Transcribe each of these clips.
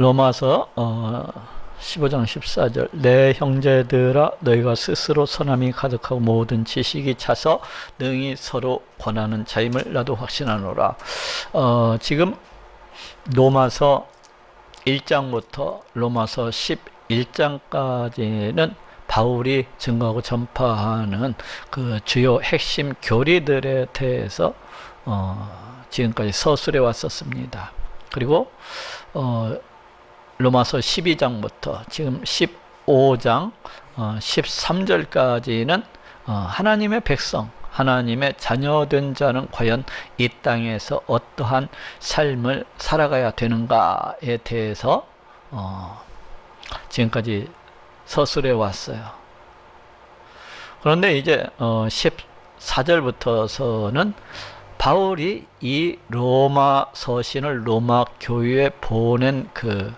로마서 15장 14절 내 형제들아 너희가 스스로 선함이 가득하고 모든 지식이 차서 능히 서로 권하는 자임을 나도 확신하노라. 지금 로마서 1장부터 로마서 11장까지는 바울이 증거하고 전파하는 그 주요 핵심 교리들에 대해서 지금까지 서술해 왔었습니다. 그리고 로마서 12장부터 지금 15장 13절까지는 하나님의 백성, 하나님의 자녀된 자는 과연 이 땅에서 어떠한 삶을 살아가야 되는가에 대해서 지금까지 서술해 왔어요. 그런데 이제 14절부터서는 바울이 이 로마 서신을 로마 교회에 보낸 그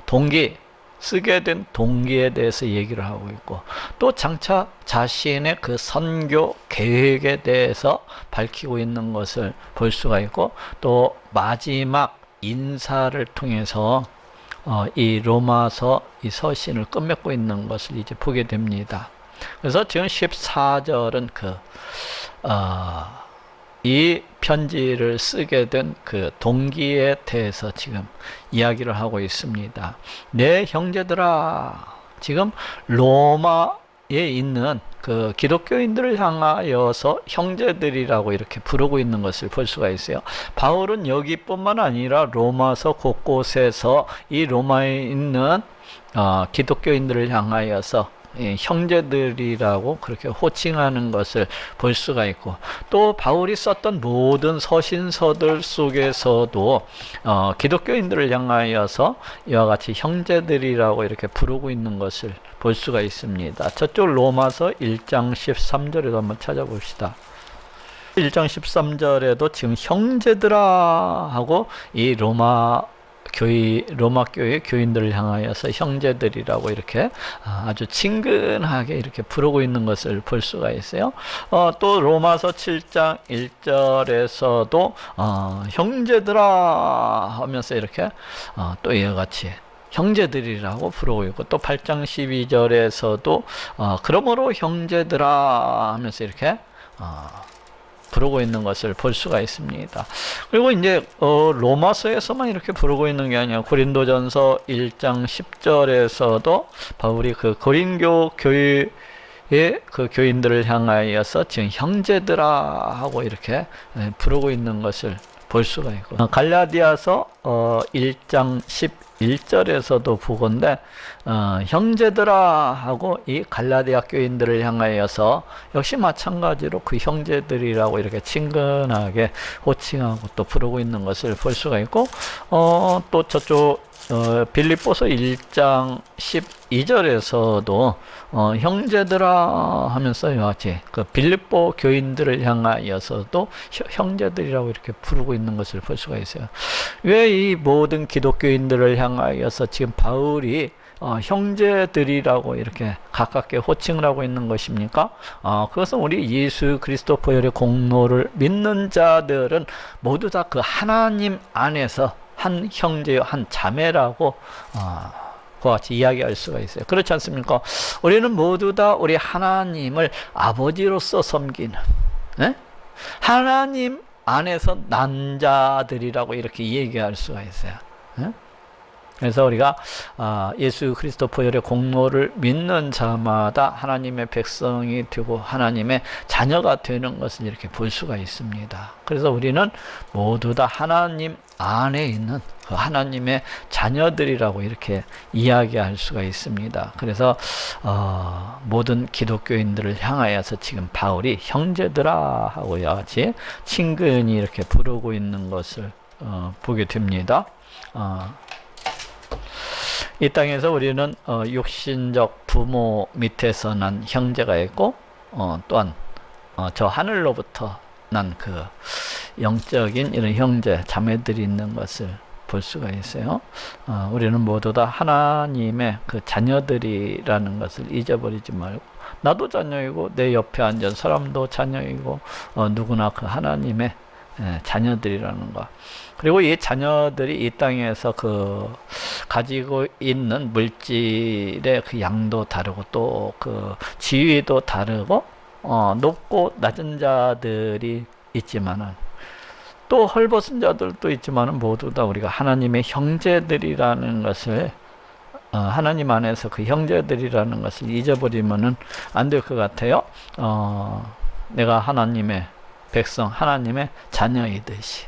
동기, 쓰게 된 동기에 대해서 얘기를 하고 있고, 또 장차 자신의 그 선교 계획에 대해서 밝히고 있는 것을 볼 수가 있고, 또 마지막 인사를 통해서 이 로마서 이 서신을 끝맺고 있는 것을 이제 보게 됩니다. 그래서 지금 14절은 이 편지를 쓰게 된 그 동기에 대해서 지금 이야기를 하고 있습니다. 내 형제들아, 지금 로마에 있는 그 기독교인들을 향하여서 형제들이라고 이렇게 부르고 있는 것을 볼 수가 있어요. 바울은 여기뿐만 아니라 로마서 곳곳에서 이 로마에 있는 기독교인들을 향하여서 형제들이라고 그렇게 호칭하는 것을 볼 수가 있고, 또 바울이 썼던 모든 서신서들 속에서도 기독교인들을 향하여서 이와 같이 형제들이라고 이렇게 부르고 있는 것을 볼 수가 있습니다. 저쪽 로마서 1장 13절에도 한번 찾아봅시다. 1장 13절에도 지금 형제들아 하고 이 로마 교회 교인들을 향하여서 형제들이라고 이렇게 아주 친근하게 이렇게 부르고 있는 것을 볼 수가 있어요. 또 로마서 7장 1절에서도 형제들아 하면서 이렇게 또 이와 같이 형제들이라고 부르고 있고, 또 8장 12절에서도 그러므로 형제들아 하면서 이렇게 부르고 있는 것을 볼 수가 있습니다. 그리고 이제 로마서에서만 이렇게 부르고 있는 게 아니라 고린도전서 1장 10절에서도 바울이 그 고린교 교회의 그 교인들을 향하여서 지금 형제들아 하고 이렇게 부르고 있는 것을 볼 수가 있고, 갈라디아서 1장 11절에서도 보건대 형제들아 하고 이 갈라디아 교인들을 향하여서 역시 마찬가지로 그 형제들이라고 이렇게 친근하게 호칭하고 또 부르고 있는 것을 볼 수가 있고, 또 저쪽 빌립보서 1장 12절에서도 형제들아 하면서 같이 그 빌립보 교인들을 향하여서도 형제들이라고 이렇게 부르고 있는 것을 볼 수가 있어요. 왜 이 모든 기독교인들을 향하여서 지금 바울이 형제들이라고 이렇게 가깝게 호칭을 하고 있는 것입니까? 그것은 우리 예수 그리스도 보혈의 공로를 믿는 자들은 모두 다 그 하나님 안에서 한 형제요 한 자매라고 그와 같이 이야기할 수가 있어요. 그렇지 않습니까? 우리는 모두 다 우리 하나님을 아버지로서 섬기는 하나님 안에서 난 자들이라고 이렇게 얘기할 수가 있어요. 그래서 우리가 예수 그리스도 보혈의 공로를 믿는 자마다 하나님의 백성이 되고 하나님의 자녀가 되는 것을 이렇게 볼 수가 있습니다. 그래서 우리는 모두 다 하나님 안에 있는 그 하나님의 자녀들이라고 이렇게 이야기할 수가 있습니다. 그래서 모든 기독교인들을 향하여서 지금 바울이 형제들아 하고 같이 친근히 이렇게 부르고 있는 것을 보게 됩니다. 이 땅에서 우리는 육신적 부모 밑에서 난 형제가 있고, 또한 저 하늘로부터 난 그 영적인 이런 형제 자매들이 있는 것을 볼 수가 있어요. 우리는 모두 다 하나님의 그 자녀들이라는 것을 잊어버리지 말고, 나도 자녀이고 내 옆에 앉은 사람도 자녀이고 누구나 그 하나님의 자녀들이라는 거. 그리고 이 자녀들이 이 땅에서 가지고 있는 물질의 그 양도 다르고 또 그 지위도 다르고 높고 낮은 자들이 있지만은 또 헐벗은 자들도 있지만은 모두 다 우리가 하나님의 형제들이라는 것을 하나님 안에서 그 형제들이라는 것을 잊어버리면은 안 될 것 같아요. 내가 하나님의 백성, 하나님의 자녀이듯이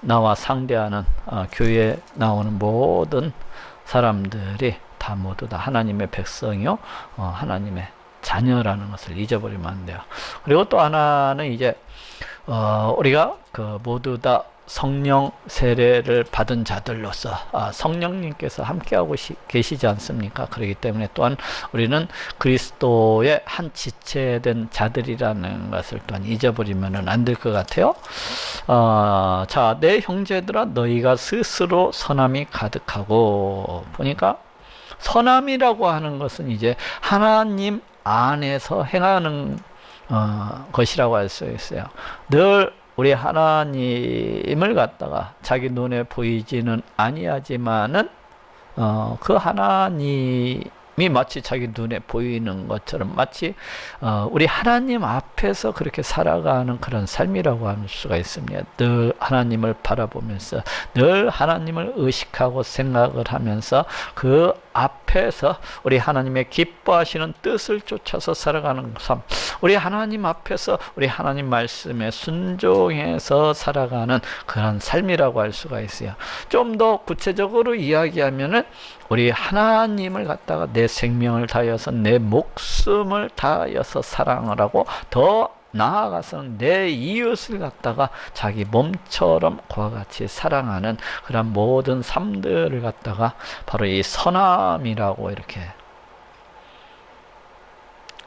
나와 상대하는 교회에 나오는 모든 사람들이 다 모두 다 하나님의 백성이요, 하나님의 자녀라는 것을 잊어버리면 안 돼요. 그리고 또 하나는 이제 우리가 모두 다 성령 세례를 받은 자들로서 성령님께서 함께하고 계시지 않습니까? 그렇기 때문에 또한 우리는 그리스도의 한 지체된 자들이라는 것을 또한 잊어버리면 안 될 것 같아요. 자, 내 형제들아 너희가 스스로 선함이 가득하고, 보니까 선함이라고 하는 것은 이제 하나님 안에서 행하는 것이라고 할 수 있어요. 늘 우리 하나님을 갖다가 자기 눈에 보이지는 아니하지만은 그 하나님이 마치 자기 눈에 보이는 것처럼 마치 우리 하나님 앞에서 그렇게 살아가는 그런 삶이라고 할 수가 있습니다. 늘 하나님을 바라보면서 늘 하나님을 의식하고 생각을 하면서 그 앞에서 우리 하나님의 기뻐하시는 뜻을 쫓아서 살아가는 삶, 우리 하나님 앞에서 우리 하나님 말씀에 순종해서 살아가는 그런 삶이라고 할 수가 있어요. 좀 더 구체적으로 이야기하면은 우리 하나님을 갖다가 내 생명을 다하여서 내 목숨을 다하여서 사랑을 하고, 더 나아가서는 내 이웃을 갖다가 자기 몸처럼 그와 같이 사랑하는 그런 모든 삶들을 갖다가 바로 이 선함이라고 이렇게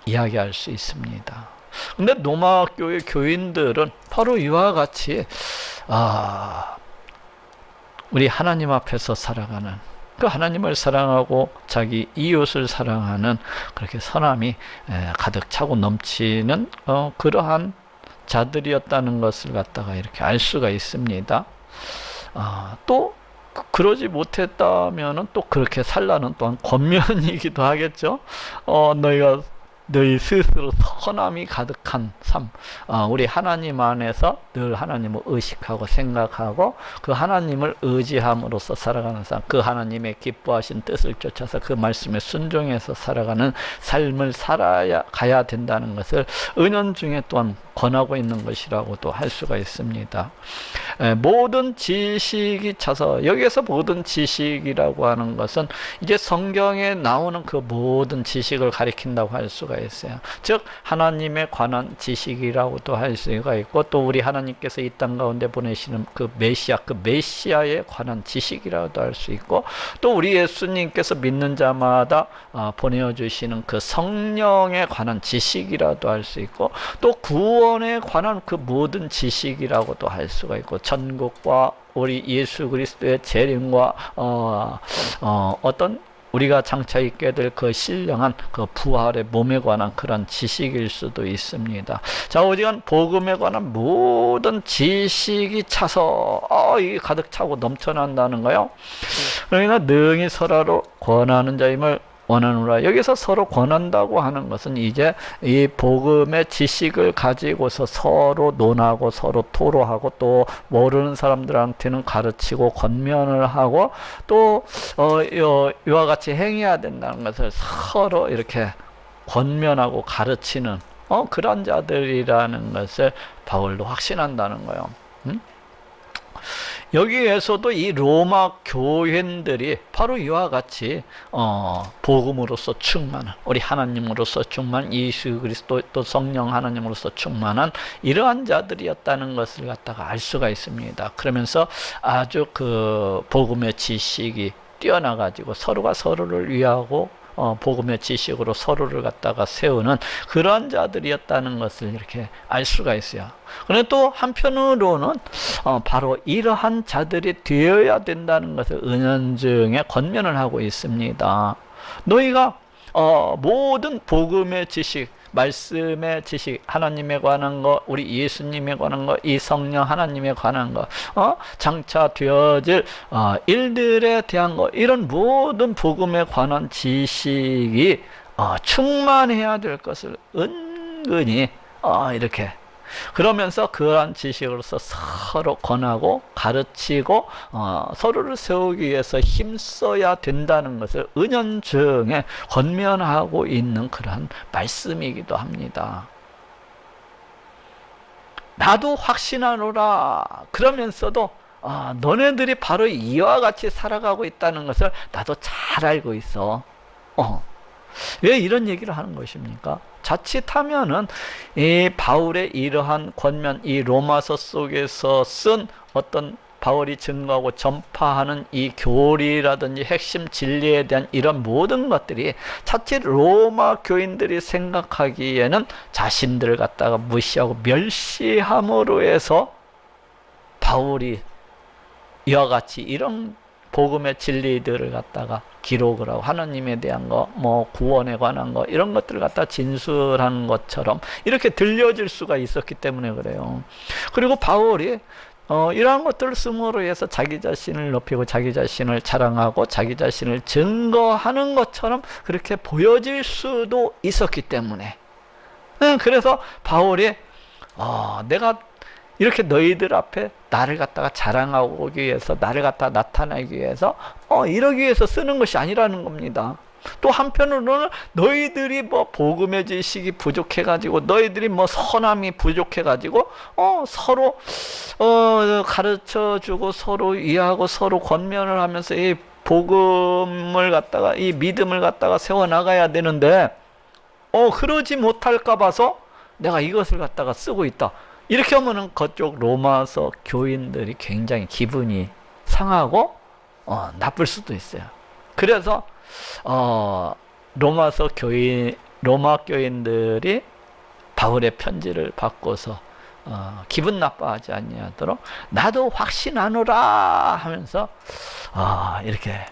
이야기할 수 있습니다. 근데 로마 교회 교인들은 바로 이와 같이 우리 하나님 앞에서 살아가는, 그 하나님을 사랑하고 자기 이웃을 사랑하는 그렇게 선함이 가득 차고 넘치는 그러한 자들이었다는 것을 갖다가 이렇게 알 수가 있습니다. 또 그러지 못했다면은 또 그렇게 살라는 또한 권면이기도 하겠죠. 너희 스스로 선함이 가득한 삶, 우리 하나님 안에서 늘 하나님을 의식하고 생각하고 그 하나님을 의지함으로써 살아가는 삶, 그 하나님의 기뻐하신 뜻을 쫓아서 그 말씀에 순종해서 살아가는 삶을 가야 된다는 것을 은연중에 또한 권하고 있는 것이라고도 할 수가 있습니다. 모든 지식이 차서, 여기에서 모든 지식이라고 하는 것은 이제 성경에 나오는 그 모든 지식을 가리킨다고 할 수가 있어요. 즉 하나님에 관한 지식이라고도 할 수가 있고, 또 우리 하나님께서 이 땅 가운데 보내시는 그 메시아에 관한 지식이라고도 할 수 있고, 또 우리 예수님께서 믿는 자마다 보내어 주시는 그 성령에 관한 지식이라도 할 수 있고, 또 구원에 관한 그 모든 지식이라고도 할 수가 있고, 천국과 우리 예수 그리스도의 재림과 어떤 우리가 장차 있게 될 그 신령한 그 부활의 몸에 관한 그런 지식일 수도 있습니다. 자, 오직은 복음에 관한 모든 지식이 차서 이게 가득 차고 넘쳐난다는 거요. 그러니까 능히 설하로 권하는 자임을 원하노라. 여기서 서로 권한다고 하는 것은 이제 이 복음의 지식을 가지고서 서로 논하고 서로 토로하고, 또 모르는 사람들한테는 가르치고 권면을 하고, 또 이와 같이 행해야 된다는 것을 서로 이렇게 권면하고 가르치는 그런 자들이라는 것을 바울도 확신한다는 거예요. 여기에서도 이 로마 교인들이 바로 이와 같이 복음으로서 충만한, 우리 하나님으로서 충만한, 예수 그리스도 또 성령 하나님으로서 충만한 이러한 자들이었다는 것을 갖다가 알 수가 있습니다. 그러면서 아주 그 복음의 지식이 뛰어나가지고 서로가 서로를 위하고 복음의 지식으로 서로를 갖다가 세우는 그러한 자들이었다는 것을 이렇게 알 수가 있어요. 그런데 또 한편으로는 바로 이러한 자들이 되어야 된다는 것을 은연중에 권면을 하고 있습니다. 너희가 모든 복음의 지식, 말씀의 지식, 하나님에 관한 거, 우리 예수님에 관한 거, 이 성령 하나님에 관한 거, 장차 되어질 일들에 대한 거, 이런 모든 복음에 관한 지식이 충만해야 될 것을 은근히 이렇게 그러면서 그러한 지식으로서 서로 권하고 가르치고 서로를 세우기 위해서 힘써야 된다는 것을 은연중에 권면하고 있는 그러한 말씀이기도 합니다. 나도 확신하노라 그러면서도 너네들이 바로 이와 같이 살아가고 있다는 것을 나도 잘 알고 있어. 왜 이런 얘기를 하는 것입니까? 자칫하면은 이 바울의 이러한 권면, 이 로마서 속에서 쓴 어떤 바울이 증거하고 전파하는 이 교리라든지 핵심 진리에 대한 이런 모든 것들이 자칫 로마 교인들이 생각하기에는 자신들을 갖다가 무시하고 멸시함으로 해서 바울이 이와 같이 이런 복음의 진리들을 갖다가 기록을 하고 하나님에 대한 거, 구원에 관한 거 이런 것들을 갖다 진술하는 것처럼 이렇게 들려질 수가 있었기 때문에 그래요. 그리고 바울이 이러한 것들을 쓰므로 해서 자기 자신을 높이고 자기 자신을 자랑하고 자기 자신을 증거하는 것처럼 그렇게 보여질 수도 있었기 때문에 그래서 바울이 내가 이렇게 너희들 앞에 나를 갖다가 자랑하기 위해서 나를 갖다가 나타내기 위해서 이러기 위해서 쓰는 것이 아니라는 겁니다. 또 한편으로는 너희들이 복음의 지식이 부족해가지고 너희들이 선함이 부족해가지고 서로 가르쳐주고 서로 이해하고 서로 권면을 하면서 이 복음을 갖다가 이 믿음을 갖다가 세워나가야 되는데 그러지 못할까 봐서 내가 이것을 갖다가 쓰고 있다. 이렇게 하면은 그쪽 로마서 교인들이 굉장히 기분이 상하고 나쁠 수도 있어요. 그래서 로마 교인들이 바울의 편지를 받고서 기분 나빠하지 아니하도록 나도 확신하노라 하면서 이렇게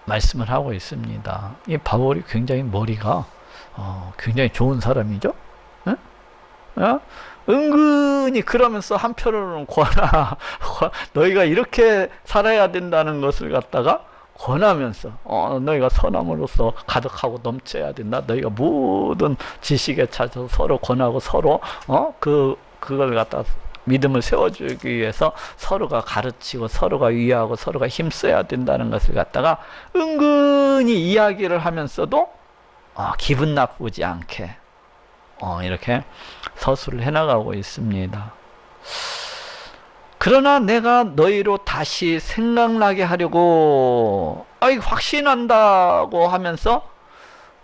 말씀을 하고 있습니다. 이 바울이 굉장히 머리가 굉장히 좋은 사람이죠. 은근히 그러면서 한편으로는 너희가 이렇게 살아야 된다는 것을 갖다가 권하면서 너희가 선함으로써 가득하고 넘쳐야 된다. 너희가 모든 지식에 차서 서로 권하고 서로 그걸 갖다 믿음을 세워주기 위해서 서로가 가르치고 서로가 위하고 서로가 힘써야 된다는 것을 갖다가 은근히 이야기를 하면서도 기분 나쁘지 않게 이렇게 서술을 해나가고 있습니다. 그러나 내가 너희로 다시 생각나게 하려고 확신한다고 하면서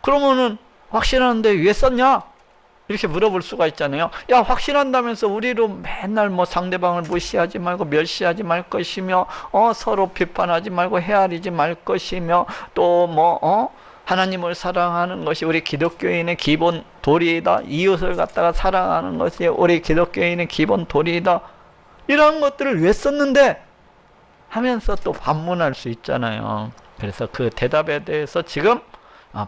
그러면은 확신하는데 왜 썼냐? 이렇게 물어볼 수가 있잖아요. 야, 확신한다면서 우리로 맨날 상대방을 무시하지 말고 멸시하지 말 것이며 서로 비판하지 말고 헤아리지 말 것이며 또 하나님을 사랑하는 것이 우리 기독교인의 기본 도리이다. 이웃을 갖다가 사랑하는 것이 우리 기독교인의 기본 도리이다. 이런 것들을 왜 썼는데? 하면서 또 반문할 수 있잖아요. 그래서 그 대답에 대해서 지금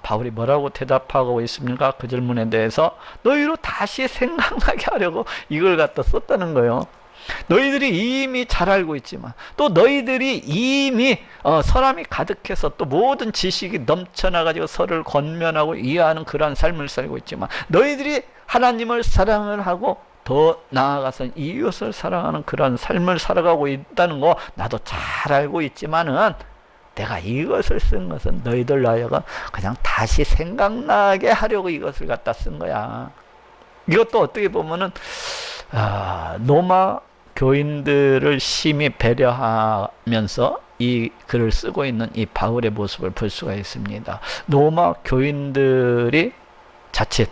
바울이 뭐라고 대답하고 있습니까? 그 질문에 대해서 너희로 다시 생각나게 하려고 이걸 갖다 썼다는 거예요. 너희들이 이미 잘 알고 있지만 또 너희들이 이미 사람이 가득해서 또 모든 지식이 넘쳐나가지고 서로를 권면하고 이해하는 그러한 삶을 살고 있지만 너희들이 하나님을 사랑을 하고 더 나아가서 이웃을 사랑하는 그런 삶을 살아가고 있다는 거 나도 잘 알고 있지만은 내가 이것을 쓴 것은 너희들 하여금 그냥 다시 생각나게 하려고 이것을 갖다 쓴 거야. 이것도 어떻게 보면은 로마 교인들을 심히 배려하면서 이 글을 쓰고 있는 이 바울의 모습을 볼 수가 있습니다. 로마 교인들이 자칫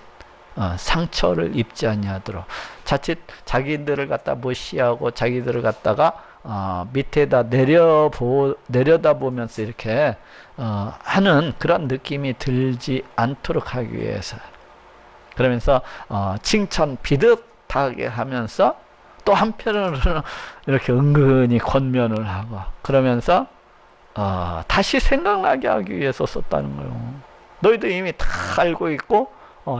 상처를 입지 아니하도록 자칫 자기들을 갖다 무시하고 자기들을 갖다가 밑에다 내려다보면서 이렇게 하는 그런 느낌이 들지 않도록 하기 위해서 그러면서 칭찬 비듯하게 하면서 또 한편으로는 이렇게 은근히 권면을 하고 그러면서 다시 생각나게 하기 위해서 썼다는 거예요. 너희도 이미 다 알고 있고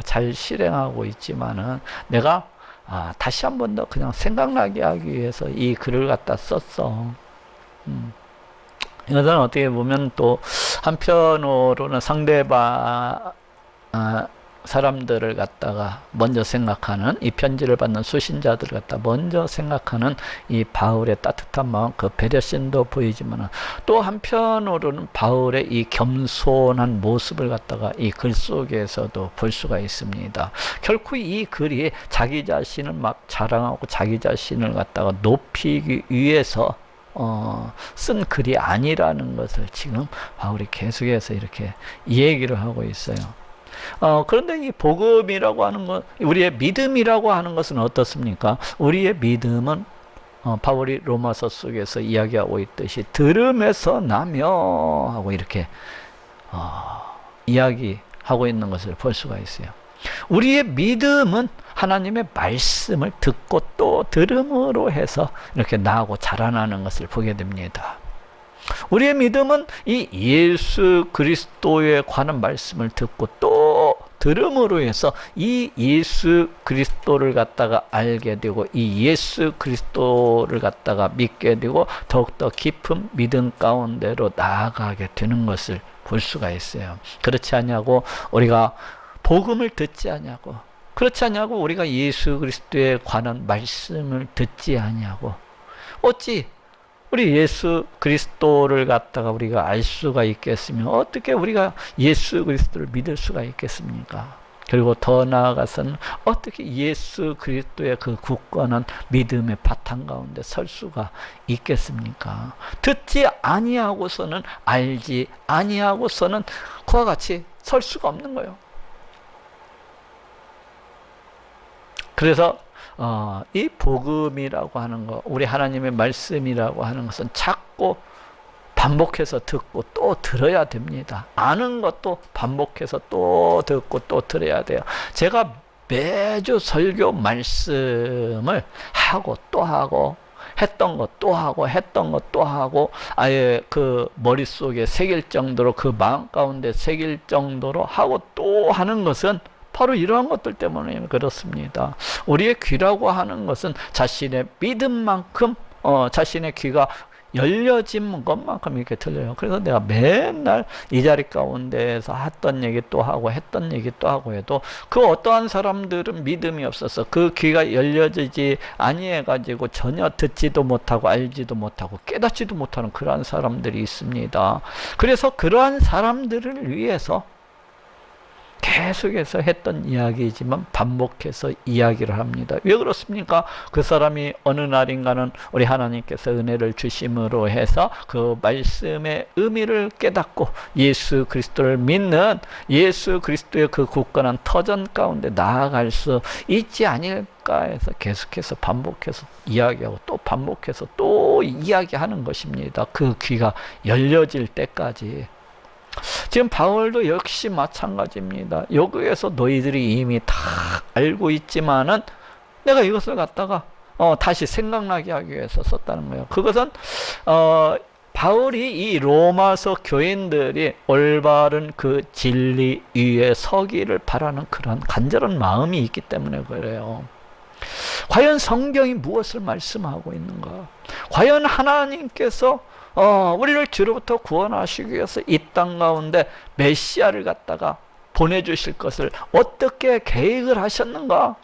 잘 실행하고 있지만은 내가 다시 한 번 더 그냥 생각나게 하기 위해서 이 글을 갖다 썼어. 이것은 어떻게 보면 또 한편으로는 상대방 사람들을 갖다가 먼저 생각하는, 이 편지를 받는 수신자들을 갖다 먼저 생각하는 이 바울의 따뜻한 마음, 그 배려심도 보이지만 또 한편으로는 바울의 이 겸손한 모습을 갖다가 이 글 속에서도 볼 수가 있습니다. 결코 이 글이 자기 자신을 막 자랑하고 자기 자신을 갖다가 높이기 위해서 쓴 글이 아니라는 것을 지금 바울이 계속해서 이렇게 얘기를 하고 있어요. 그런데 이 복음이라고 하는 것, 우리의 믿음이라고 하는 것은 어떻습니까? 우리의 믿음은 바울이 로마서 속에서 이야기하고 있듯이 들음에서 나며 하고 이렇게 이야기하고 있는 것을 볼 수가 있어요. 우리의 믿음은 하나님의 말씀을 듣고 또 들음으로 해서 이렇게 나고 자라나는 것을 보게 됩니다. 우리의 믿음은 이 예수 그리스도에 관한 말씀을 듣고 또 들음으로 해서 이 예수 그리스도를 갖다가 알게 되고 이 예수 그리스도를 갖다가 믿게 되고 더욱더 깊은 믿음 가운데로 나아가게 되는 것을 볼 수가 있어요. 그렇지 않냐고 우리가 복음을 듣지 않냐고, 그렇지 않냐고 우리가 예수 그리스도에 관한 말씀을 듣지 않냐고, 어찌 우리 예수 그리스도를 갖다가 우리가 알 수가 있겠으며 어떻게 우리가 예수 그리스도를 믿을 수가 있겠습니까? 그리고 더 나아가서는 어떻게 예수 그리스도의 그 굳건한 믿음의 바탕 가운데 설 수가 있겠습니까? 듣지 아니하고서는, 알지 아니하고서는 그와 같이 설 수가 없는 거예요. 그래서 이 복음이라고 하는 것, 우리 하나님의 말씀이라고 하는 것은 자꾸 반복해서 듣고 또 들어야 됩니다. 아는 것도 반복해서 또 듣고 또 들어야 돼요. 제가 매주 설교 말씀을 하고 또 하고 했던 것 또 하고 했던 것 또 하고 아예 그 머릿속에 새길 정도로, 그 마음 가운데 새길 정도로 하고 또 하는 것은 바로 이러한 것들 때문에 그렇습니다. 우리의 귀라고 하는 것은 자신의 믿음만큼 자신의 귀가 열려진 것만큼 이렇게 들려요. 그래서 내가 맨날 이 자리 가운데에서 했던 얘기 또 하고 했던 얘기 또 하고 해도 그 어떠한 사람들은 믿음이 없어서 그 귀가 열려지지 아니해가지고 전혀 듣지도 못하고 알지도 못하고 깨닫지도 못하는 그러한 사람들이 있습니다. 그래서 그러한 사람들을 위해서 계속해서 했던 이야기이지만 반복해서 이야기를 합니다. 왜 그렇습니까? 그 사람이 어느 날인가는 우리 하나님께서 은혜를 주심으로 해서 그 말씀의 의미를 깨닫고 예수 그리스도를 믿는, 예수 그리스도의 그 굳건한 터전 가운데 나아갈 수 있지 아닐까 해서 계속해서 반복해서 이야기하고 또 반복해서 또 이야기하는 것입니다. 그 귀가 열려질 때까지. 지금 바울도 역시 마찬가지입니다. 여기에서 너희들이 이미 다 알고 있지만은 내가 이것을 갖다가 다시 생각나게 하기 위해서 썼다는 거예요. 그것은 바울이 이 로마서 교인들이 올바른 그 진리 위에 서기를 바라는 그런 간절한 마음이 있기 때문에 그래요. 과연 성경이 무엇을 말씀하고 있는가? 과연 하나님께서 우리를 죄로부터 구원하시기 위해서 이 땅 가운데 메시아를 갖다가 보내주실 것을 어떻게 계획을 하셨는가?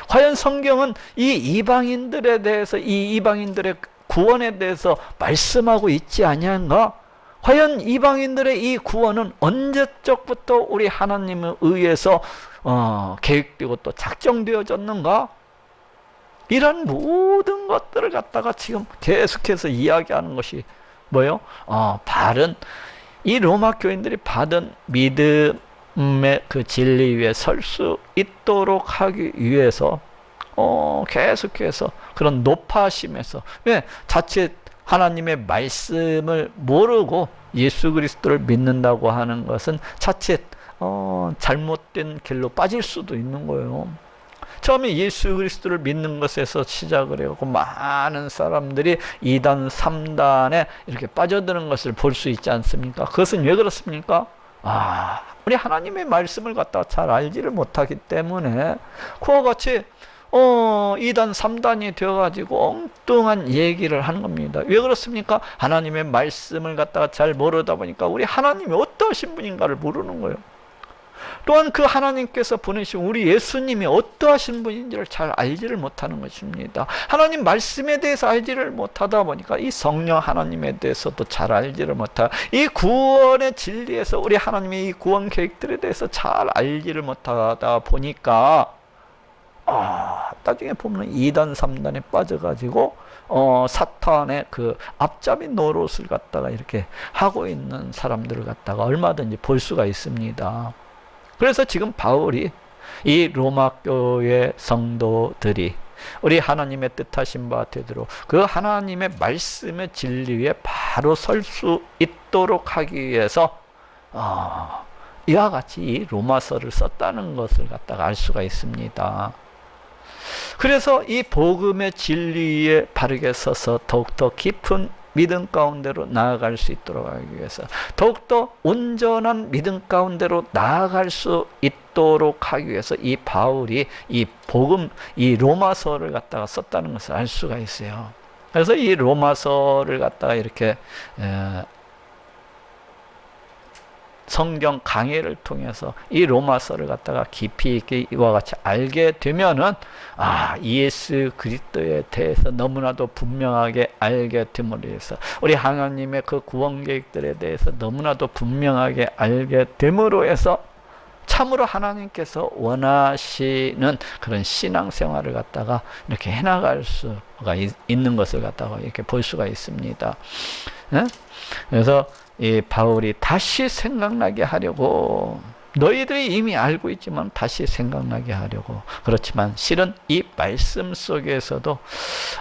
과연 성경은 이 이방인들에 대해서, 이 이방인들의 구원에 대해서 말씀하고 있지 아니한가? 과연 이방인들의 이 구원은 언제적부터 우리 하나님에 의해서 계획되고 또 작정되어졌는가? 이런 모든 것들을 갖다가 지금 계속해서 이야기하는 것이 뭐예요? 바른 이 로마 교인들이 받은 믿음의 그 진리 위에 설 수 있도록 하기 위해서 계속해서 그런 높아심에서, 왜 자칫 하나님의 말씀을 모르고 예수 그리스도를 믿는다고 하는 것은 자칫 잘못된 길로 빠질 수도 있는 거예요. 처음에 예수 그리스도를 믿는 것에서 시작을 해갖고 많은 사람들이 2단, 3단에 이렇게 빠져드는 것을 볼 수 있지 않습니까? 그것은 왜 그렇습니까? 우리 하나님의 말씀을 갖다가 잘 알지를 못하기 때문에 그와 같이 이단 3단이 되어가지고 엉뚱한 얘기를 하는 겁니다. 왜 그렇습니까? 하나님의 말씀을 갖다가 잘 모르다 보니까 우리 하나님이 어떠하신 분인가를 모르는 거예요. 또한 그 하나님께서 보내신 우리 예수님이 어떠하신 분인지를 잘 알지를 못하는 것입니다. 하나님 말씀에 대해서 알지를 못하다 보니까 이 성령 하나님에 대해서도 잘 알지를 못하고, 이 구원의 진리에서 우리 하나님의 이 구원 계획들에 대해서 잘 알지를 못하다 보니까 나중에 보면 2단 3단에 빠져가지고 사탄의 그 앞잡이 노릇을 갖다가 이렇게 하고 있는 사람들을 갖다가 얼마든지 볼 수가 있습니다. 그래서 지금 바울이 이 로마 교회 성도들이 우리 하나님의 뜻하신 바 되도록 그 하나님의 말씀의 진리 위에 바로 설 수 있도록 하기 위해서 이와 같이 이 로마서를 썼다는 것을 갖다가 알 수가 있습니다. 그래서 이 복음의 진리에 바르게 서서 더욱더 깊은 믿음 가운데로 나아갈 수 있도록 하기 위해서, 더욱더 온전한 믿음 가운데로 나아갈 수 있도록 하기 위해서 이 바울이 이 복음, 이 로마서를 갖다가 썼다는 것을 알 수가 있어요. 그래서 이 로마서를 갖다가 이렇게 성경 강해를 통해서 이 로마서를 갖다가 깊이 있게 이와 같이 알게 되면은 예수 그리스도에 대해서 너무나도 분명하게 알게 됨으로 해서 우리 하나님의 그 구원 계획들에 대해서 너무나도 분명하게 알게 됨으로 해서 참으로 하나님께서 원하시는 그런 신앙생활을 갖다가 이렇게 해나갈 수가 있는 것을 갖다가 이렇게 볼 수가 있습니다. 그래서 이 바울이 다시 생각나게 하려고, 너희들이 이미 알고 있지만 다시 생각나게 하려고, 그렇지만 실은 이 말씀 속에서도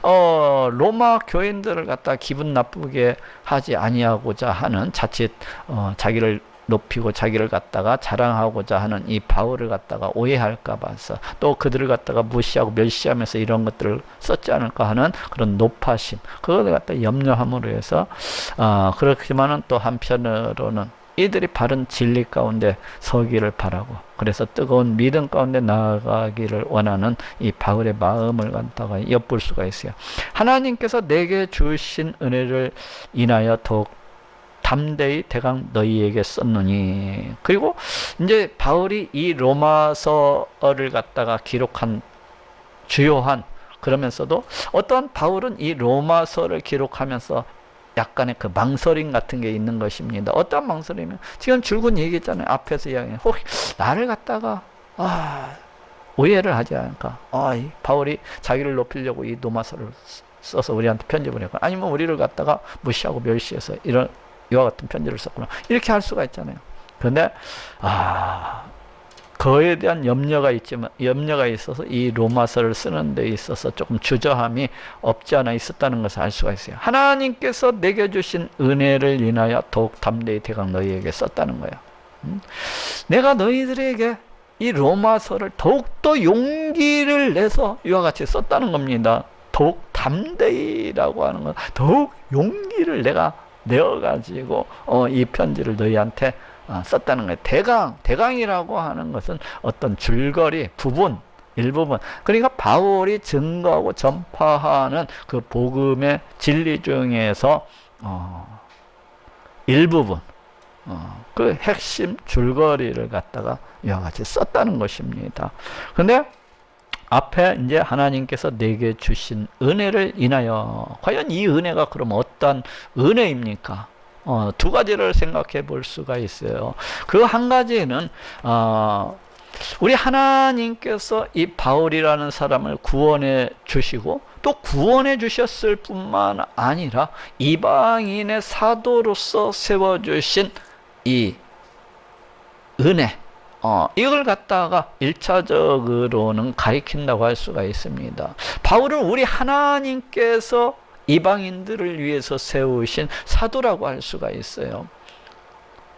로마 교인들을 갖다 기분 나쁘게 하지 아니하고자 하는, 자칫 자기를 높이고 자기를 갖다가 자랑하고자 하는 이 바울을 갖다가 오해할까 봐서, 또 그들을 갖다가 무시하고 멸시하면서 이런 것들을 썼지 않을까 하는 그런 높아심, 그걸 갖다 염려함으로 해서 그렇지만은 또 한편으로는 이들이 바른 진리 가운데 서기를 바라고, 그래서 뜨거운 믿음 가운데 나아가기를 원하는 이 바울의 마음을 갖다가 엿볼 수가 있어요. 하나님께서 내게 주신 은혜를 인하여 더욱 담대히 대강 너희에게 썼느니. 그리고 이제 바울이 이 로마서를 갖다가 기록한 주요한, 그러면서도 어떠한 바울은 이 로마서를 기록하면서 약간의 그 망설임 같은 게 있는 것입니다. 어떠한 망설임이면 지금 줄곧 얘기했잖아요. 앞에서 이야기는 혹시 나를 갖다가 오해를 하지 않을까. 이 바울이 자기를 높이려고 이 로마서를 써서 우리한테 편지 보냈거나, 아니면 우리를 갖다가 무시하고 멸시해서 이와 같은 편지를 썼구나, 이렇게 할 수가 있잖아요. 그런데 그에 대한 염려가 있어서 이 로마서를 쓰는 데 있어서 조금 주저함이 없지 않아 있었다는 것을 알 수가 있어요. 하나님께서 내게 주신 은혜를 인하여 더욱 담대히 대강 너희에게 썼다는 거예요. 내가 너희들에게 이 로마서를 더욱더 용기를 내서 이와 같이 썼다는 겁니다. 더욱 담대히라고 하는 건 더욱 용기를 내가 내어가지고 이 편지를 너희한테 썼다는 거예요. 대강이라고 하는 것은 어떤 줄거리, 부분, 일부분, 그러니까 바울이 증거하고 전파하는 그 복음의 진리 중에서 일부분, 그 핵심 줄거리를 갖다가 이와 같이 썼다는 것입니다. 근데 앞에 이제 하나님께서 내게 주신 은혜를 인하여, 과연 이 은혜가 그럼 어떤 은혜입니까? 두 가지를 생각해 볼 수가 있어요. 그 한 가지는 우리 하나님께서 이 바울이라는 사람을 구원해 주시고, 또 구원해 주셨을 뿐만 아니라 이방인의 사도로서 세워주신 이 은혜, 이걸 갖다가 1차적으로는 가리킨다고 할 수가 있습니다. 바울은 우리 하나님께서 이방인들을 위해서 세우신 사도라고 할 수가 있어요.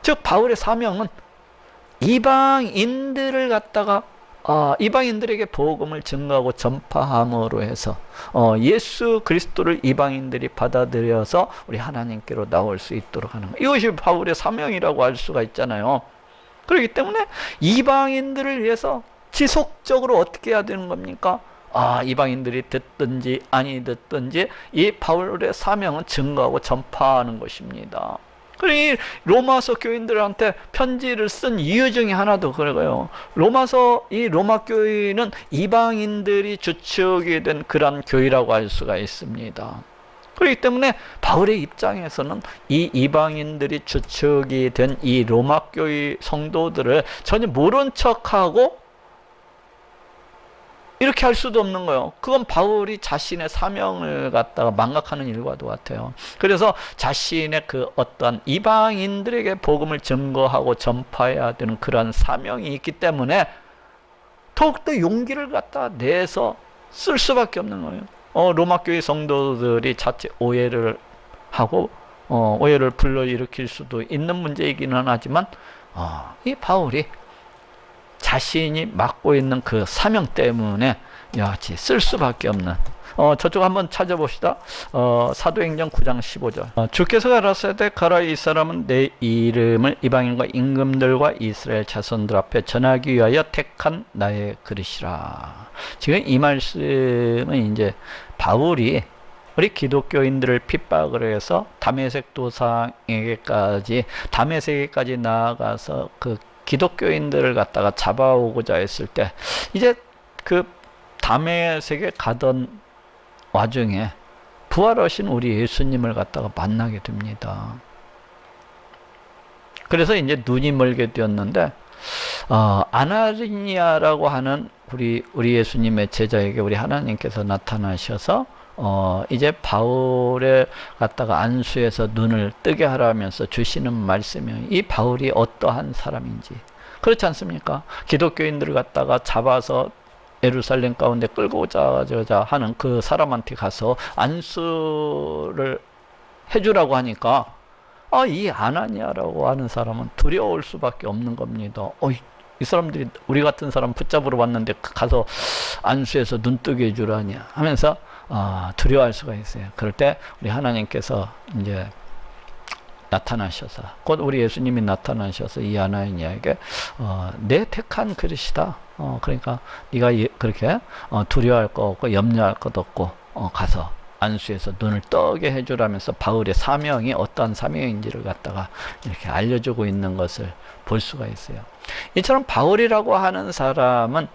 즉 바울의 사명은 이방인들을 갖다가 이방인들에게 복음을 증거하고 전파함으로 해서 예수 그리스도를 이방인들이 받아들여서 우리 하나님께로 나올 수 있도록 하는 것, 이것이 바울의 사명이라고 할 수가 있잖아요. 그렇기 때문에 이방인들을 위해서 지속적으로 어떻게 해야 되는 겁니까? 이방인들이 듣든지 아니 듣든지 이 바울의 사명은 증거하고 전파하는 것입니다. 그러니 로마서 교인들한테 편지를 쓴 이유 중에 하나도 그래요. 이 로마 교회는 이방인들이 주축이 된 그런 교회라고 할 수가 있습니다. 그렇기 때문에 바울의 입장에서는 이 이방인들이 주축이 된 이 로마 교회 성도들을 전혀 모른 척하고 이렇게 할 수도 없는 거예요. 그건 바울이 자신의 사명을 갖다가 망각하는 일과도 같아요. 그래서 자신의 그 어떤 이방인들에게 복음을 증거하고 전파해야 되는 그런 사명이 있기 때문에 더욱더 용기를 갖다 내서 쓸 수밖에 없는 거예요. 로마 교회 성도들이 자칫 오해를 하고 오해를 불러일으킬 수도 있는 문제이기는 하지만 이 바울이 자신이 맡고 있는 그 사명 때문에 여하치 쓸 수밖에 없는 저쪽 한번 찾아봅시다. 사도행전 9장 15절. 주께서 가라사대 가라 이 사람은 내 이름을 이방인과 임금들과 이스라엘 자손들 앞에 전하기 위하여 택한 나의 그릇이라. 지금 이 말씀은 이제 바울이 우리 기독교인들을 핍박을 해서 다메섹 도상에게까지 나아가서 그 기독교인들을 갖다가 잡아오고자 했을 때 이제 그 다메섹에 가던 와중에 부활하신 우리 예수님을 갖다가 만나게 됩니다. 그래서 이제 눈이 멀게 되었는데 아나니아라고 하는 우리 예수님의 제자에게 우리 하나님께서 나타나셔서 이제 바울을 갖다가 안수해서 눈을 뜨게 하라면서 주시는 말씀이 이 바울이 어떠한 사람인지, 그렇지 않습니까? 기독교인들을 갖다가 잡아서 예루살렘 가운데 끌고 오자 하는 그 사람한테 가서 안수를 해주라고 하니까 이 아나니아라고 하는 사람은 두려울 수밖에 없는 겁니다. 이 사람들이 우리 같은 사람 붙잡으러 왔는데 가서 안수해서 눈 뜨게 해주라냐 하면서 두려워할 수가 있어요. 그럴 때 우리 하나님께서 이제 나타나셔서, 곧 우리 예수님이 나타나셔서 이 아나니아에게 내 택한 그릇이다. 그러니까 네가 그렇게 두려워할 거 없고 염려할 것도 없고 가서 안수해서 눈을 뜨게 해주라면서 바울의 사명이 어떠한 사명인지를 갖다가 이렇게 알려주고 있는 것을 볼 수가 있어요. 이처럼 바울이라고 하는 사람은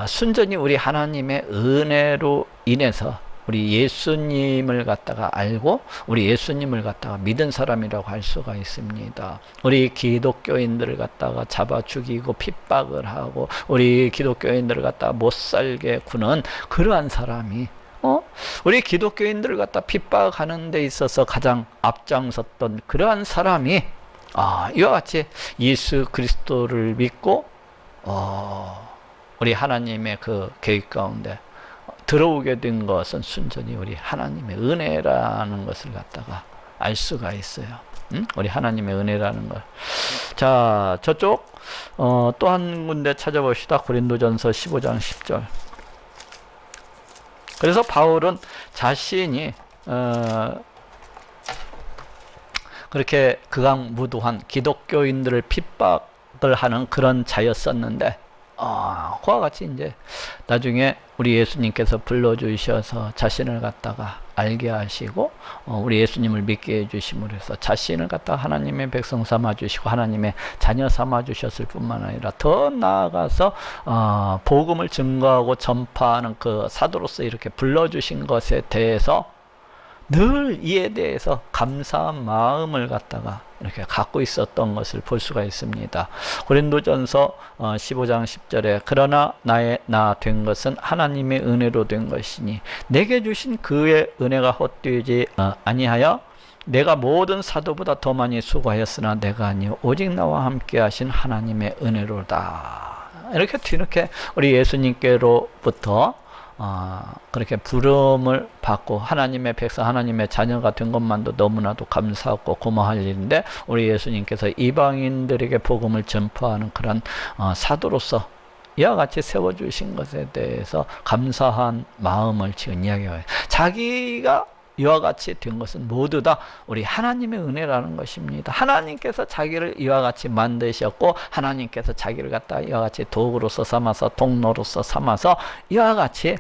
순전히 우리 하나님의 은혜로 인해서 우리 예수님을 갖다가 알고 우리 예수님을 갖다가 믿은 사람이라고 할 수가 있습니다. 우리 기독교인들을 갖다가 잡아 죽이고 핍박을 하고 우리 기독교인들을 갖다가 못 살게 구는 그러한 사람이 우리 기독교인들을 갖다 핍박하는 데 있어서 가장 앞장섰던 그러한 사람이 이와 같이 예수 그리스도를 믿고 우리 하나님의 그 계획 가운데 들어오게 된 것은 순전히 우리 하나님의 은혜라는 것을 갖다가 알 수가 있어요. 우리 하나님의 은혜라는 걸. 자, 저쪽 또 한 군데 찾아봅시다. 고린도전서 15장 10절. 그래서 바울은 자신이 그렇게 극악무도한 기독교인들을 핍박을 하는 그런 자였었는데 그와 같이 이제 나중에 우리 예수님께서 불러주셔서 자신을 갖다가 알게 하시고 우리 예수님을 믿게 해주심으로 해서 자신을 갖다가 하나님의 백성 삼아주시고 하나님의 자녀 삼아주셨을 뿐만 아니라 더 나아가서 복음을 증거하고 전파하는 그 사도로서 이렇게 불러주신 것에 대해서 늘 이에 대해서 감사한 마음을 갖다가 이렇게 갖고 있었던 것을 볼 수가 있습니다. 고린도전서 15장 10절에 그러나 나의 나 된 것은 하나님의 은혜로 된 것이니 내게 주신 그의 은혜가 헛되지 아니하여 내가 모든 사도보다 더 많이 수고하였으나 내가 아니요 오직 나와 함께 하신 하나님의 은혜로다. 이렇게 뒤늦게 우리 예수님께로부터 그렇게 부름을 받고 하나님의 백성, 하나님의 자녀가 된 것만도 너무나도 감사하고 고마워할 일인데 우리 예수님께서 이방인들에게 복음을 전파하는 그런 사도로서 이와 같이 세워주신 것에 대해서 감사한 마음을 지금 이야기해요. 자기가 이와 같이 된 것은 모두 다 우리 하나님의 은혜라는 것입니다. 하나님께서 자기를 이와 같이 만드셨고 하나님께서 자기를 갖다 이와 같이 도구로서 삼아서 통로로서 삼아서 이와 같이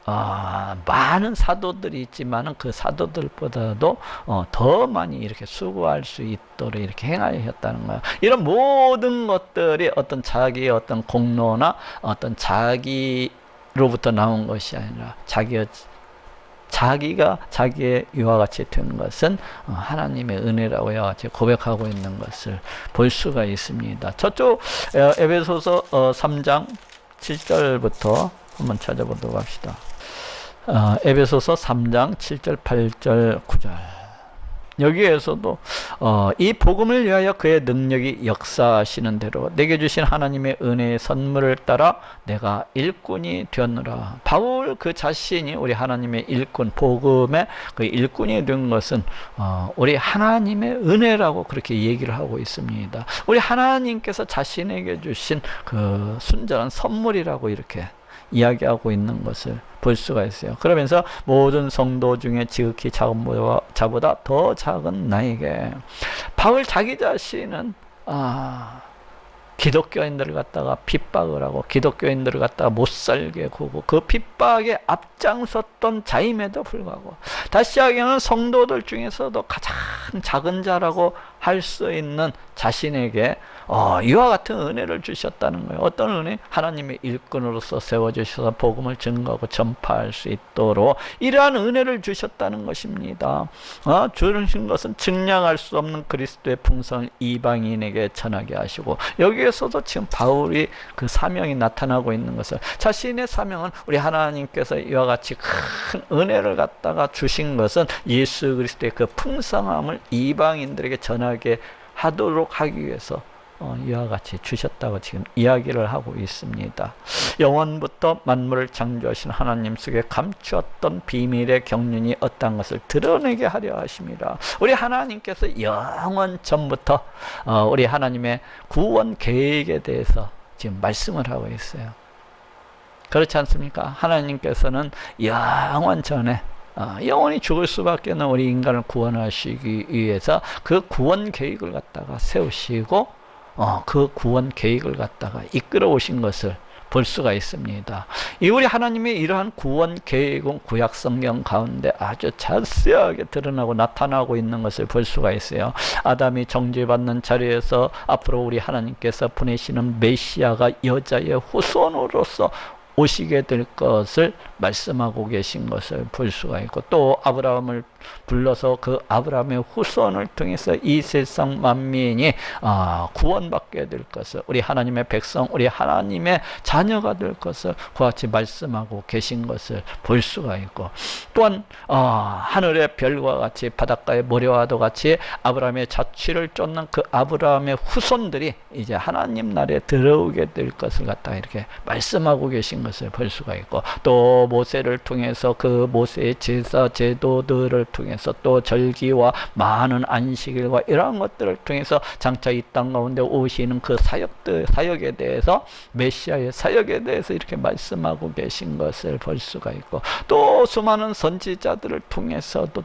많은 사도들이 있지만은 그 사도들보다도 더 많이 이렇게 수고할 수 있도록 이렇게 행하셨다는 거예요. 이런 모든 것들이 어떤 자기의 어떤 공로나 어떤 자기로부터 나온 것이 아니라 자기가 자기의 이와 같이 된 것은 하나님의 은혜라고 이와 같이 고백하고 있는 것을 볼 수가 있습니다. 저쪽 에베소서 3장 7절부터 한번 찾아보도록 합시다. 에베소서 3장 7절 8절 9절 여기에서도 이 복음을 위하여 그의 능력이 역사하시는 대로 내게 주신 하나님의 은혜의 선물을 따라 내가 일꾼이 되었노라. 바울 그 자신이 우리 하나님의 일꾼, 복음의 그 일꾼이 된 것은 우리 하나님의 은혜라고 그렇게 얘기를 하고 있습니다. 우리 하나님께서 자신에게 주신 그 순전한 선물이라고 이렇게 이야기하고 있는 것을 볼 수가 있어요. 그러면서 모든 성도 중에 지극히 작은 자보다 더 작은 나에게 바울 자기 자신은 기독교인들을 갖다가 핍박을 하고 기독교인들을 갖다가 못살게 구고 그 핍박에 앞장섰던 자임에도 불구하고 다시 이야기하면 성도들 중에서도 가장 작은 자라고 할 수 있는 자신에게 이와 같은 은혜를 주셨다는 거예요. 어떤 은혜? 하나님의 일꾼으로서 세워주셔서 복음을 증거하고 전파할 수 있도록 이러한 은혜를 주셨다는 것입니다. 주신 것은 증량할 수 없는 그리스도의 풍성을 이방인에게 전하게 하시고 여기에서도 지금 바울이 그 사명이 나타나고 있는 것을 자신의 사명은 우리 하나님께서 이와 같이 큰 은혜를 갖다가 주신 것은 예수 그리스도의 그 풍성함을 이방인들에게 전하게 하도록 하기 위해서 이와 같이 주셨다고 지금 이야기를 하고 있습니다. 영원부터 만물을 창조하신 하나님 속에 감추었던 비밀의 경륜이 어떤 것을 드러내게 하려 하십니다. 우리 하나님께서 영원 전부터 우리 하나님의 구원 계획에 대해서 지금 말씀을 하고 있어요. 그렇지 않습니까? 하나님께서는 영원 전에 영원히 죽을 수밖에 없는 우리 인간을 구원하시기 위해서 그 구원 계획을 갖다가 세우시고 그 구원 계획을 갖다가 이끌어 오신 것을 볼 수가 있습니다. 이 우리 하나님의 이러한 구원 계획은 구약 성경 가운데 아주 자세하게 드러나고 나타나고 있는 것을 볼 수가 있어요. 아담이 정죄받는 자리에서 앞으로 우리 하나님께서 보내시는 메시아가 여자의 후손으로서 오시게 될 것을 말씀하고 계신 것을 볼 수가 있고 또 아브라함을 불러서 그 아브라함의 후손을 통해서 이 세상 만민이 구원받게 될 것을 우리 하나님의 백성 우리 하나님의 자녀가 될 것을 그와 같이 말씀하고 계신 것을 볼 수가 있고 또한 하늘의 별과 같이 바닷가의 모래와도 같이 아브라함의 자취를 쫓는 그 아브라함의 후손들이 이제 하나님 나라에 들어오게 될 것을 갖다가 이렇게 말씀하고 계신 것을 볼 수가 있고 또 모세를 통해서 그 모세의 제사 제도들을 통해서 또 절기와 많은 안식일과 이러한 것들을 통해서 장차 이 땅 가운데 오시는 그 사역에 대해서 메시아의 사역에 대해서 이렇게 말씀하고 계신 것을 볼 수가 있고 또 수많은 선지자들을 통해서도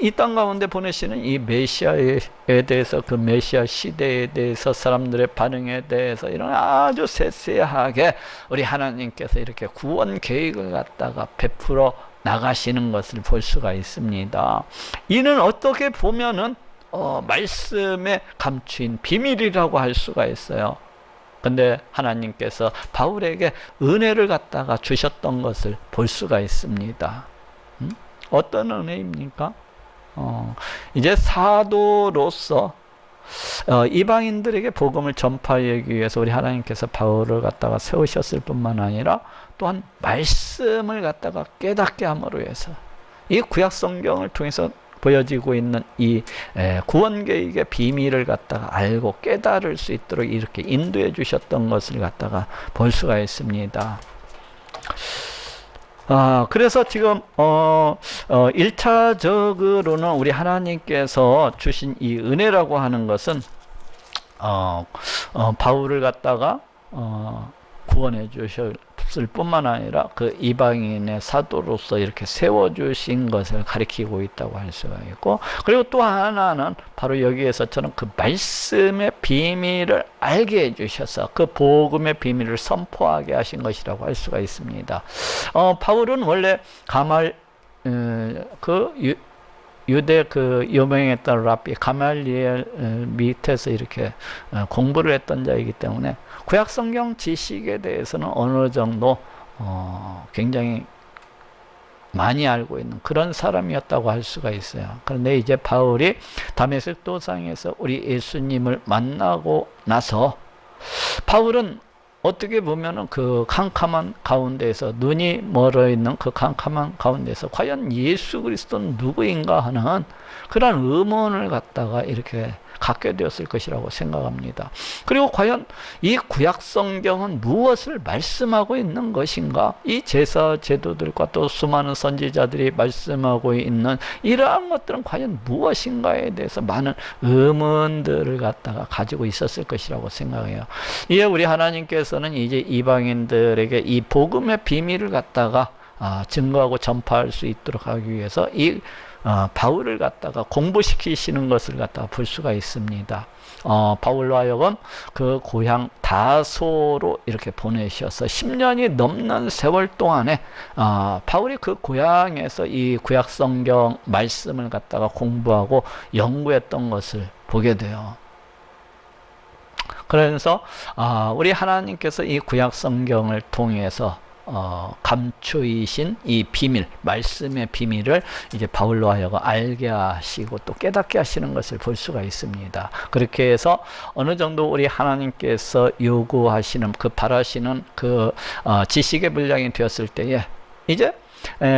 이 땅 가운데 보내시는 이 메시아에 대해서 그 메시아 시대에 대해서 사람들의 반응에 대해서 이런 아주 세세하게 우리 하나님께서 이렇게 구원 계획을 갖다가 베풀어 나가시는 것을 볼 수가 있습니다. 이는 어떻게 보면은 말씀에 감추인 비밀이라고 할 수가 있어요. 근데 하나님께서 바울에게 은혜를 갖다가 주셨던 것을 볼 수가 있습니다. 어떤 은혜입니까? 이제 사도로서 이방인들에게 복음을 전파하기 위해서 우리 하나님께서 바울을 갖다가 세우셨을 뿐만 아니라 또한 말씀을 갖다가 깨닫게 함으로 해서 이 구약 성경을 통해서 보여지고 있는 이 구원 계획의 비밀을 갖다가 알고 깨달을 수 있도록 이렇게 인도해 주셨던 것을 갖다가 볼 수가 있습니다. 그래서 지금 1차적으로는 우리 하나님께서 주신 이 은혜라고 하는 것은 바울을 갖다가 구원해 주실 없을 뿐만 아니라 그 이방인의 사도로서 이렇게 세워주신 것을 가리키고 있다고 할 수가 있고, 그리고 또 하나는 바로 여기에서처럼 그 말씀의 비밀을 알게 해주셔서 그 복음의 비밀을 선포하게 하신 것이라고 할 수가 있습니다. 바울은 원래 유대 그 유명했던 랍비 가말리엘 밑에서 이렇게 공부를 했던 자이기 때문에 구약 성경 지식에 대해서는 어느 정도 굉장히 많이 알고 있는 그런 사람이었다고 할 수가 있어요. 그런데 이제 바울이 다메섹 도상에서 우리 예수님을 만나고 나서 바울은 어떻게 보면은 그 캄캄한 가운데에서, 눈이 멀어 있는 그 캄캄한 가운데서 과연 예수 그리스도는 누구인가 하는 그런 의문을 갖다가 이렇게 갖게 되었을 것이라고 생각합니다. 그리고 과연 이 구약 성경은 무엇을 말씀하고 있는 것인가? 이 제사 제도들과 또 수많은 선지자들이 말씀하고 있는 이러한 것들은 과연 무엇인가에 대해서 많은 의문들을 갖다가 가지고 있었을 것이라고 생각해요. 이에 우리 하나님께서는 이제 이방인들에게 이 복음의 비밀을 갖다가 증거하고 전파할 수 있도록 하기 위해서 이 바울을 갖다가 공부시키시는 것을 갖다가 볼 수가 있습니다. 바울로 하여금 그 고향 다소로 이렇게 보내셔서 10년이 넘는 세월 동안에 바울이 그 고향에서 이 구약 성경 말씀을 갖다가 공부하고 연구했던 것을 보게 돼요. 그래서 우리 하나님께서 이 구약 성경을 통해서 감추이신 이 비밀, 말씀의 비밀을 이제 바울로 하여금 알게 하시고 또 깨닫게 하시는 것을 볼 수가 있습니다. 그렇게 해서 어느 정도 우리 하나님께서 요구하시는 그 바라시는 그 지식의 분량이 되었을 때에 이제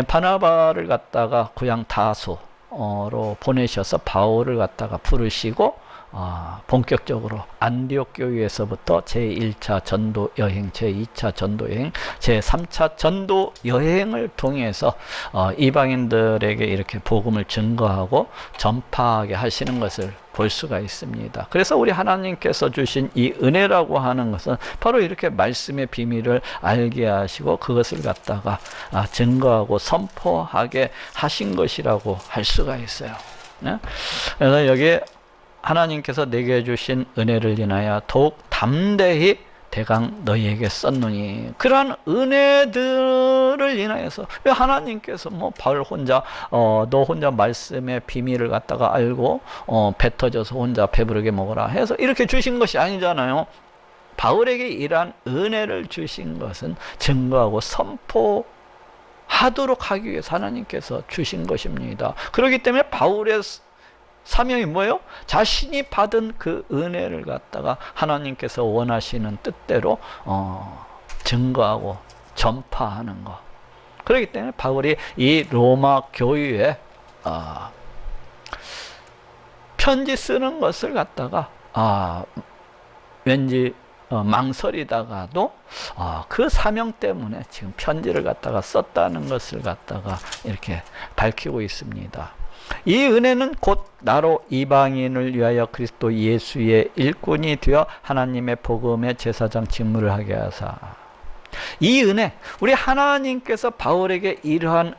바나바를 갖다가 고향 다소로 보내셔서 바울을 갖다가 부르시고 본격적으로 안디옥 교회에서부터 제1차 전도 여행, 제2차 전도 여행, 제3차 전도 여행을 통해서 이방인들에게 이렇게 복음을 증거하고 전파하게 하시는 것을 볼 수가 있습니다. 그래서 우리 하나님께서 주신 이 은혜라고 하는 것은 바로 이렇게 말씀의 비밀을 알게 하시고 그것을 갖다가 증거하고 선포하게 하신 것이라고 할 수가 있어요. 네? 그래서 여기에 하나님께서 내게 주신 은혜를 인하여 더욱 담대히 대강 너희에게 썼노니, 그러한 은혜들을 인하여서 왜 하나님께서 뭐 바울 혼자 너 혼자 말씀의 비밀을 갖다가 알고 배 터져서 혼자 배부르게 먹어라 해서 이렇게 주신 것이 아니잖아요. 바울에게 이러한 은혜를 주신 것은 증거하고 선포하도록 하기 위해서 하나님께서 주신 것입니다. 그렇기 때문에 바울의 사명이 뭐예요? 자신이 받은 그 은혜를 갖다가 하나님께서 원하시는 뜻대로 증거하고 전파하는 것. 그렇기 때문에 바울이 이 로마 교회에 편지 쓰는 것을 갖다가 왠지 망설이다가도 그 사명 때문에 지금 편지를 갖다가 썼다는 것을 갖다가 이렇게 밝히고 있습니다. 이 은혜는 곧 나로 이방인을 위하여 그리스도 예수의 일꾼이 되어 하나님의 복음의 제사장 직무를 하게 하사. 이 은혜, 우리 하나님께서 바울에게 이러한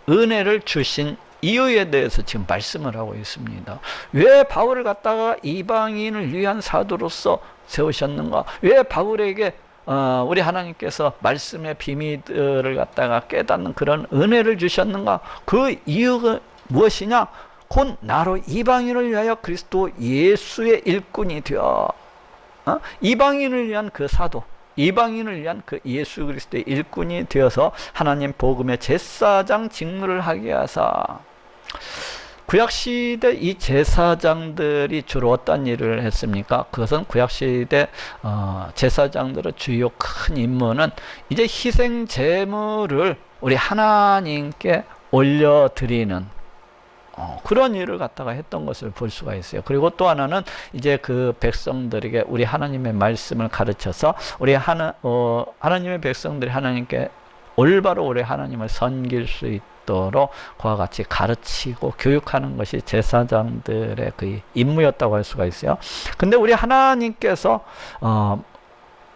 은혜를 주신 이유에 대해서 지금 말씀을 하고 있습니다. 왜 바울을 갖다가 이방인을 위한 사도로서 세우셨는가? 왜 바울에게 우리 하나님께서 말씀의 비밀을 갖다가 깨닫는 그런 은혜를 주셨는가? 그 이유가 무엇이냐? 곧 나로 이방인을 위하여 그리스도 예수의 일꾼이 되어 이방인을 위한 그 사도, 이방인을 위한 그 예수 그리스도의 일꾼이 되어서 하나님 복음의 제사장 직무를 하게 하사. 구약시대 이 제사장들이 주로 어떤 일을 했습니까? 그것은 구약시대 제사장들의 주요 큰 임무는 이제 희생 제물을 우리 하나님께 올려드리는 그런 일을 갖다가 했던 것을 볼 수가 있어요. 그리고 또 하나는 이제 그 백성들에게 우리 하나님의 말씀을 가르쳐서 우리 하나님의 백성들이 하나님께 올바로 우리 하나님을 섬길 수 있도록 그와 같이 가르치고 교육하는 것이 제사장들의 그 임무였다고 할 수가 있어요. 근데 우리 하나님께서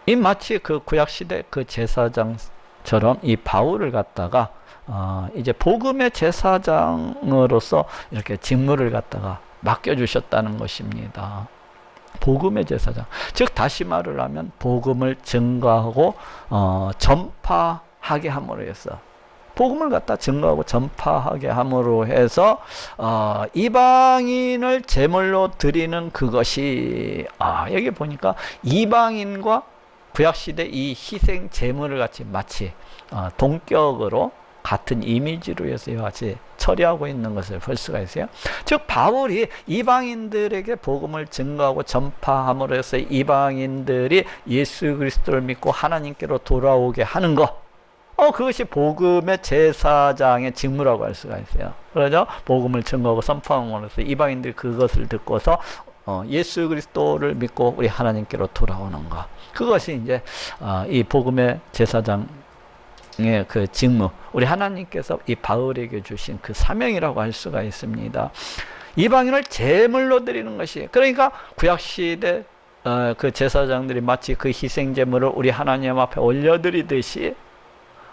이 마치 그 구약시대 그 제사장 처럼 이 바울을 갖다가 이제 복음의 제사장으로서 이렇게 직무를 갖다가 맡겨주셨다는 것입니다. 복음의 제사장. 즉 다시 말을 하면 복음을 증거하고 전파하게 함으로 해서, 복음을 갖다 증거하고 전파하게 함으로 해서 이방인을 제물로 드리는 그것이, 여기 보니까 이방인과 구약시대 이 희생 제물을 같이 마치 동격으로 같은 이미지로 해서 이와 같이 처리하고 있는 것을 볼 수가 있어요. 즉 바울이 이방인들에게 복음을 증거하고 전파함으로 해서 이방인들이 예수 그리스도를 믿고 하나님께로 돌아오게 하는 것, 그것이 복음의 제사장의 직무라고 할 수가 있어요. 그러죠? 복음을 증거하고 선포함으로 해서 이방인들이 그것을 듣고서 예수 그리스도를 믿고 우리 하나님께로 돌아오는 것, 그것이 이제 이 복음의 제사장 그 직무, 우리 하나님께서 이 바울에게 주신 그 사명이라고 할 수가 있습니다. 이방인을 제물로 드리는 것이, 그러니까 구약시대 그 제사장들이 마치 그 희생제물을 우리 하나님 앞에 올려드리듯이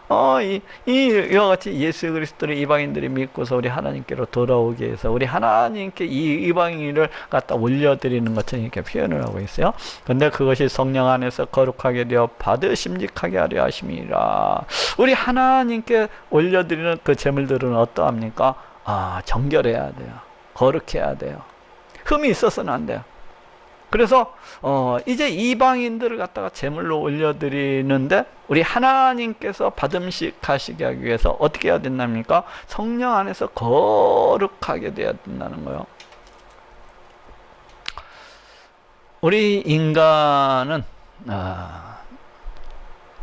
이와 같이 예수 그리스도를 이방인들이 믿고서 우리 하나님께로 돌아오게 해서 우리 하나님께 이 이방인을 갖다 올려드리는 것처럼 이렇게 표현을 하고 있어요. 근데 그것이 성령 안에서 거룩하게 되어 받으심직하게 하려 하심이라. 우리 하나님께 올려드리는 그 제물들은 어떠합니까? 정결해야 돼요. 거룩해야 돼요. 흠이 있어서는 안 돼요. 그래서 이제 이방인들을 갖다가 제물로 올려드리는데 우리 하나님께서 받음직하시게 하기 위해서 어떻게 해야 된답니까? 성령 안에서 거룩하게 돼야 된다는 거예요. 우리 인간은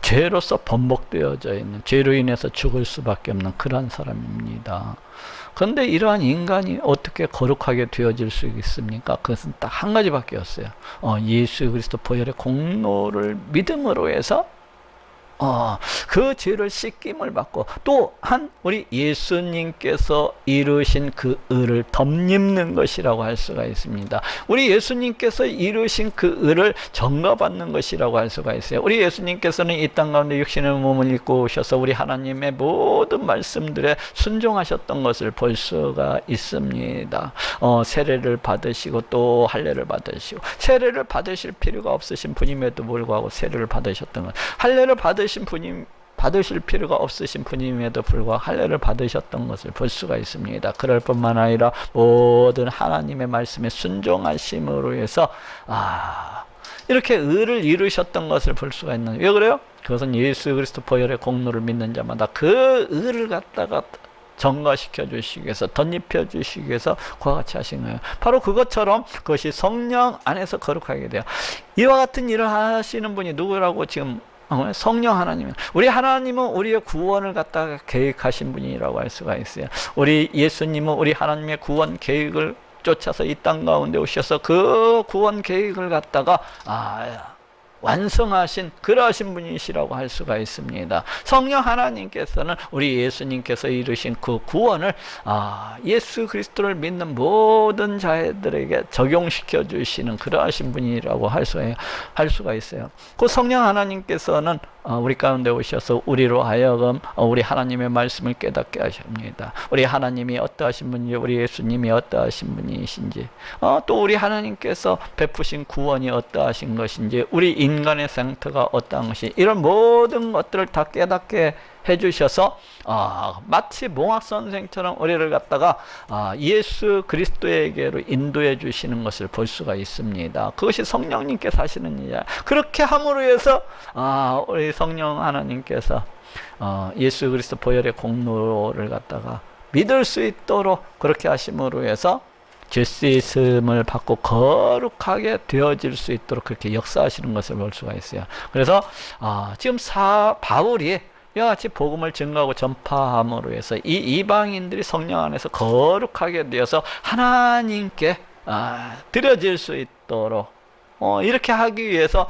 죄로서 번복되어져 있는, 죄로 인해서 죽을 수밖에 없는 그러한 사람입니다. 그런데 이러한 인간이 어떻게 거룩하게 되어질 수 있습니까? 그것은 딱 한 가지밖에 없어요. 예수 그리스도 보혈의 공로를 믿음으로 해서 그 죄를 씻김을 받고, 또한 우리 예수님께서 이루신 그 의를 덧입는 것이라고 할 수가 있습니다. 우리 예수님께서 이루신 그 의를 전가받는 것이라고 할 수가 있어요. 우리 예수님께서는 이 땅 가운데 육신의 몸을 입고 오셔서 우리 하나님의 모든 말씀들에 순종하셨던 것을 볼 수가 있습니다. 세례를 받으시고 또 할례를 받으시고, 세례를 받으실 필요가 없으신 분임에도 불구하고 세례를 받으셨던 것, 할례를 받으실 필요가 없으신 분임에도 불구하고 할례를 받으셨던 것을 볼 수가 있습니다. 그럴 뿐만 아니라 모든 하나님의 말씀에 순종하심으로 해서 이렇게 의를 이루셨던 것을 볼 수가 있는데, 왜 그래요? 그것은 예수 그리스도 보혈의 공로를 믿는 자마다 그 의를 갖다가 전가시켜 주시기 위해서, 덧입혀 주시기 위해서 그와 같이 하신 거예요. 바로 그것처럼 그것이 성령 안에서 거룩하게 돼요. 이와 같은 일을 하시는 분이 누구라고 지금 성령 하나님. 우리 하나님은 우리의 구원을 갖다가 계획하신 분이라고 할 수가 있어요. 우리 예수님은 우리 하나님의 구원 계획을 쫓아서 이 땅 가운데 오셔서 그 구원 계획을 갖다가 완성하신 그러하신 분이시라고 할 수가 있습니다. 성령 하나님께서는 우리 예수님께서 이루신 그 구원을 예수 그리스도를 믿는 모든 자들에게 적용시켜 주시는 그러하신 분이라고 할 수가 있어요. 그 성령 하나님께서는 우리 가운데 오셔서 우리로 하여금 우리 하나님의 말씀을 깨닫게 하십니다. 우리 하나님이 어떠하신 분인지, 우리 예수님이 어떠하신 분이신지, 또 우리 하나님께서 베푸신 구원이 어떠하신 것인지, 우리 인간의 상태가 어떠한 것이, 이런 모든 것들을 다 깨닫게 해주셔서 마치 몽학선생처럼 우리를 갖다가 예수 그리스도에게로 인도해 주시는 것을 볼 수가 있습니다. 그것이 성령님께서 하시는 일이야. 그렇게 함으로 해서 우리 성령 하나님께서 예수 그리스도 보혈의 공로를 갖다가 믿을 수 있도록 그렇게 하심으로 해서 죄 씻음을 받고 거룩하게 되어질 수 있도록 그렇게 역사하시는 것을 볼 수가 있어요. 그래서 지금 바울이 이와 같이 복음을 증거하고 전파함으로 해서 이 이방인들이 성령 안에서 거룩하게 되어서 하나님께 드려질 수 있도록 이렇게 하기 위해서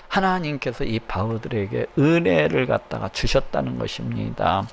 하나님께서 이 바울들에게 은혜를 갖다가 주셨다는 것입니다.